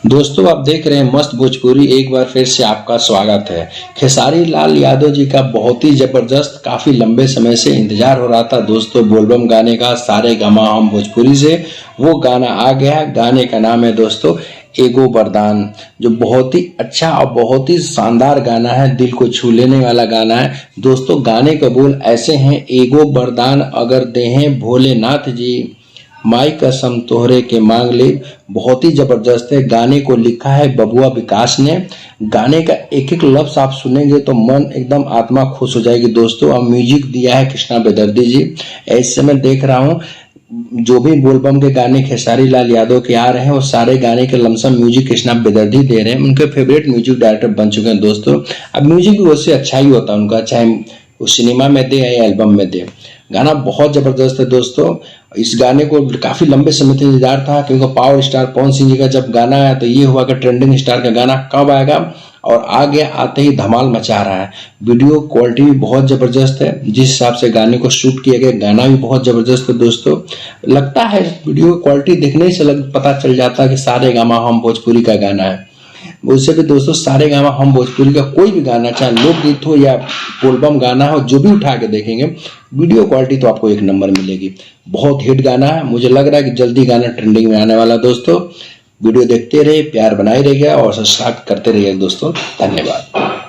दोस्तों आप देख रहे हैं मस्त भोजपुरी। एक बार फिर से आपका स्वागत है। खेसारी लाल यादव जी का बहुत ही जबरदस्त, काफी लंबे समय से इंतजार हो रहा था दोस्तों बोलबम गाने का, सारे गमा हम भोजपुरी से। वो गाना आ गया। गाने का नाम है दोस्तों एगो वरदान, जो बहुत ही अच्छा और बहुत ही शानदार गाना है, दिल को छू लेने वाला गाना है दोस्तों। गाने का बोल ऐसे हैं, एगो वरदान अगर देहें भोलेनाथ जी, माई कसम तोहरे के मांग ले। बहुत ही जबरदस्त है। गाने को लिखा है बबुआ विकास ने। गाने का एक एक लफ्ज आप सुनेंगे तो मन एकदम आत्मा खुश हो जाएगी दोस्तों। और म्यूजिक दिया है कृष्णा बेदर्दी जी। ऐसे मैं देख रहा हूँ जो भी बोलबम के गाने खेसारी लाल यादव के आ रहे हैं वो सारे गाने के लमसम म्यूजिक कृष्णा बेदर्दी दे रहे हैं। उनके फेवरेट म्यूजिक डायरेक्टर बन चुके हैं दोस्तों। अब म्यूजिक भी उससे अच्छा ही होता है उनका, चाहे वो सिनेमा में दे या एल्बम में दे। गाना बहुत जबरदस्त है दोस्तों। इस गाने को काफी लंबे समय से इंतजार था, क्योंकि पावर स्टार पवन सिंह जी का जब गाना आया तो ये हुआ कि ट्रेंडिंग स्टार का गाना कब आएगा, और आ गया। आते ही धमाल मचा रहा है। वीडियो क्वालिटी भी बहुत जबरदस्त है। जिस हिसाब से गाने को शूट किया गया, गाना भी बहुत जबरदस्त है दोस्तों। लगता है वीडियो क्वालिटी देखने से पता चल जाता है कि सारे गामा हम भोजपुरी का गाना है। उससे भी दोस्तों सारे गामा हम भोजपुरी का कोई भी गाना, चाहे लोकगीत हो या बोलबम गाना हो, जो भी उठा के देखेंगे वीडियो क्वालिटी तो आपको एक नंबर मिलेगी। बहुत हिट गाना है। मुझे लग रहा है कि जल्दी गाना ट्रेंडिंग में आने वाला दोस्तों। वीडियो देखते रहिए, प्यार बनाए रहिएगा और सब्सक्राइब करते रहिए दोस्तों। धन्यवाद।